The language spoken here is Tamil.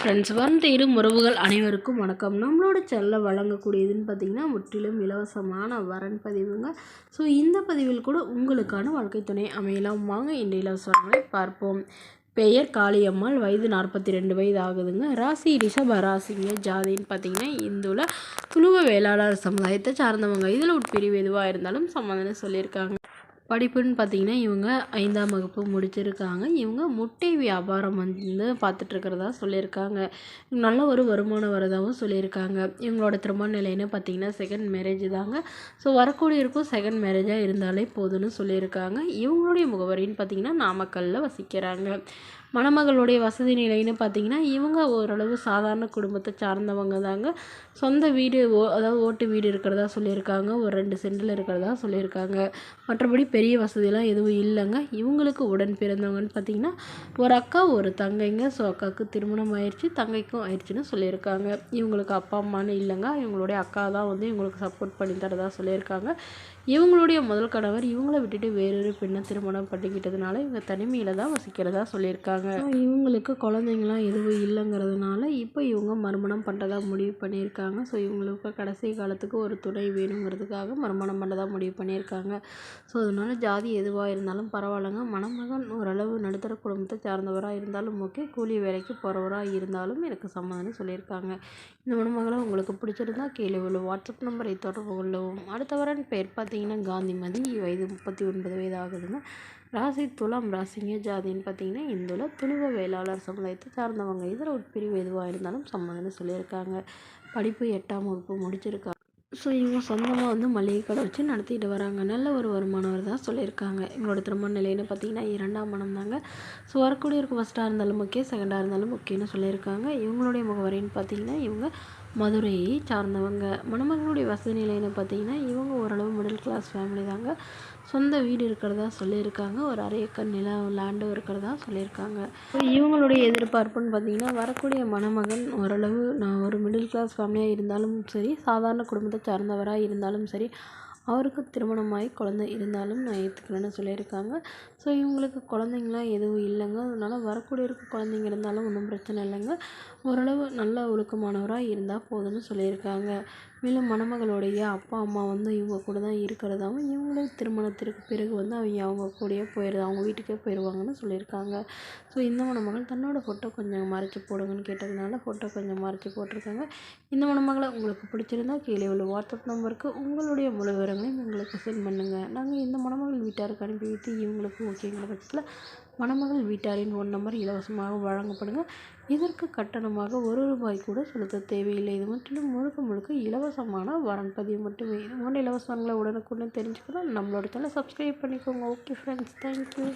ஃப்ரெண்ட்ஸ், வரன் தேடும் உறவுகள் அனைவருக்கும் வணக்கம். நம்மளோட சேனலில் வழங்கக்கூடியதுன்னு பார்த்திங்கன்னா முற்றிலும் இலவசமான வரன் பதிவுங்க. ஸோ இந்த பதிவில் கூட உங்களுக்கான வாழ்க்கை துணை அமையலாம். வாங்க இந்த இலவசங்களை பார்ப்போம். பெயர் காளியம்மாள், வயது 42 வயது ஆகுதுங்க. ராசி ரிஷப ராசிங்க. ஜாதின்னு பார்த்திங்கன்னா இந்துல துளுவ வேளாளர் சமுதாயத்தை சார்ந்தவங்க. இதில் உட்பிரிவு எதுவாக இருந்தாலும் சமாதானம் சொல்லியிருக்காங்க. படிப்புன்னு பார்த்திங்கன்னா இவங்க 5ஆம் வகுப்பு முடிச்சிருக்காங்க. இவங்க முட்டை வியாபாரம் வந்து பார்த்துட்ருக்கிறதா சொல்லியிருக்காங்க. நல்ல ஒரு வருமானம் வரதாகவும் சொல்லியிருக்காங்க. இவங்களோட திருமண நிலைன்னு பார்த்திங்கன்னா செகண்ட் மேரேஜ் தாங்க. ஸோ வரக்கூடியவருக்கும் செகண்ட் மேரேஜாக இருந்தாலே போதும்னு சொல்லியிருக்காங்க. இவங்களுடைய முகவரின்னு பார்த்திங்கன்னா நாமக்கல்லில் வசிக்கிறாங்க. மணமகளுடைய வசதி நிலைன்னு பார்த்திங்கன்னா இவங்க ஓரளவு சாதாரண குடும்பத்தை சார்ந்தவங்க தாங்க. சொந்த வீடு அதாவது ஓட்டு வீடு இருக்கிறதா சொல்லியிருக்காங்க. ஒரு 2 சென்டில் இருக்கிறதா சொல்லியிருக்காங்க. மற்றபடி பெரிய வசதியெல்லாம் எதுவும் இல்லைங்க. இவங்களுக்கு உடன் பிறந்தவங்கன்னு பார்த்திங்கன்னா ஒரு அக்கா ஒரு தங்கைங்க. ஸோ அக்காவுக்கு திருமணம் ஆயிடுச்சு, தங்கைக்கும் ஆயிடுச்சுன்னு சொல்லியிருக்காங்க. இவங்களுக்கு அப்பா அம்மானு இல்லைங்க. இவங்களுடைய அக்கா தான் வந்து இவங்களுக்கு சப்போர்ட் பண்ணி தரதா சொல்லியிருக்காங்க. இவங்களுடைய முதல் கணவர் இவங்கள விட்டுட்டு வேறொரு பெண்ணை திருமணம் பண்ணிக்கிட்டதுனால இவங்க தனிமையில் தான் வசிக்கிறதா சொல்லியிருக்காங்க. இவங்களுக்கு குழந்தைங்களாம் எதுவும் இல்லைங்கிறதுனால இப்போ இவங்க மறுமணம் பண்ணுறதா முடிவு பண்ணியிருக்காங்க. ஸோ இவங்களுக்கு கடைசி காலத்துக்கு ஒரு துணை வேணுங்கிறதுக்காக மறுமணம் பண்ணுறதா முடிவு பண்ணியிருக்காங்க. ஸோ அதனால ஜாதி எதுவாக இருந்தாலும் பரவாயில்லைங்க. மணமகன் ஓரளவு நடுத்தர குடும்பத்தை சார்ந்தவராக இருந்தாலும் ஓகே, கூலி வேலைக்கு போகிறவராக இருந்தாலும் எனக்கு சம்மதம்னு சொல்லியிருக்காங்க. இந்த மணமகளை உங்களுக்கு பிடிச்சிருந்தா கீழே உள்ள வாட்ஸ்அப் நம்பரை தொடர்பு கொள்ளவும். அடுத்த வரன் பேர் பார்த்தீங்கன்னா காந்திமதி, வயது 39 வயது ஆகுதுங்க. ராசி துலாம் ராசிங்க. ஜாதின்னு பார்த்தீங்கன்னா இந்துல துளுவ வேளாளர் சமுதாயத்தை சார்ந்தவங்க. இதில் உட்பிரிவு எதுவாக இருந்தாலும் சம்மதம்னு சொல்லியிருக்காங்க. படிப்பு 8ஆம் வகுப்பு முடிச்சிருக்காங்க. ஸோ இவங்க சொந்தமாக வந்து மளிகை கடை வச்சு நடத்திட்டு வராங்க. நல்ல ஒரு வருமானம் தான் சொல்லியிருக்காங்க. இவங்களோட திருமண நிலைன்னு பார்த்தீங்கன்னா 2ஆம் மனம் தாங்க. ஸோ வரக்கூடியவருக்கு ஃபஸ்ட்டாக இருந்தாலும் ஓகே, செகண்டாக இருந்தாலும் ஓகேன்னு சொல்லியிருக்காங்க. இவங்களுடைய முகவரின்னு பார்த்தீங்கன்னா இவங்க மதுரையை சார்ந்தவங்க. மணமகளுடைய வசதி நிலைன்னு பார்த்தீங்கன்னா இவங்க ஓரளவு மிடில் கிளாஸ் ஃபேமிலி தாங்க. சொந்த வீடு இருக்கிறதா சொல்லியிருக்காங்க. ஒரு 1/2 ஏக்கர் நிலம் லேண்டும் இருக்கிறதா சொல்லியிருக்காங்க. இவங்களுடைய எதிர்பார்ப்புன்னு பார்த்தீங்கன்னா வரக்கூடிய மணமகன் ஓரளவு நான் ஒரு மிடில் கிளாஸ் ஃபேமிலியாக இருந்தாலும் சரி, சாதாரண குடும்பத்தை சார்ந்தவராக இருந்தாலும் சரி, அவருக்கு திருமணமாகி குழந்தை இருந்தாலும் நான் ஏற்றுக்கிறேன்னு சொல்லியிருக்காங்க. ஸோ இவங்களுக்கு குழந்தைங்களாம் எதுவும் இல்லைங்க. அதனால் வரக்கூடியவருக்கு குழந்தைங்க இருந்தாலும் ஒன்றும் பிரச்சனை இல்லைங்க. ஓரளவு நல்ல ஒழுக்கமானவராக இருந்தால் போதும்னு சொல்லியிருக்காங்க. மேலும் மணமகளுடைய அப்பா அம்மா வந்து இவங்க கூட தான் இருக்கிறதாகவும், இவங்களும் திருமணத்திற்கு பிறகு வந்து அவங்க கூடயே அவங்க வீட்டுக்கே போயிடுவாங்கன்னு சொல்லியிருக்காங்க. ஸோ இந்த மணமகள் தன்னோட ஃபோட்டோ கொஞ்சம் மறைச்சி போடுங்கன்னு கேட்டதுனால ஃபோட்டோ கொஞ்சம் மறைச்சி போட்டிருக்காங்க. இந்த மணமகளை உங்களுக்கு பிடிச்சிருந்தா கீழே உள்ள வாட்ஸ்அப் நம்பருக்கு உங்களுடைய முழு விவரங்களையும் எங்களுக்கு சென்ட் பண்ணுங்கள். நாங்கள் இந்த மணமகள் வீட்டாருக்கு அனுப்பி வைத்து இவங்களுக்கு ஓகேங்கிற பட்சத்தில் மணமகள் வீட்டாரின் ஃபோன் நம்பர் இலவசமாக வழங்கப்படுங்க. இதற்கு கட்டணமாக ₹1 கூட செலுத்த தேவையில்லை. இது முற்றிலும் முழுக்க இலவசமான வரன் பதிவு மட்டுமே. இது போன்ற இலவசங்களை உடனுக்குடன் தெரிஞ்சுக்கணும் நம்மளோட சேனலை சப்ஸ்கிரைப் பண்ணிக்கோங்க. Okay friends, thank you.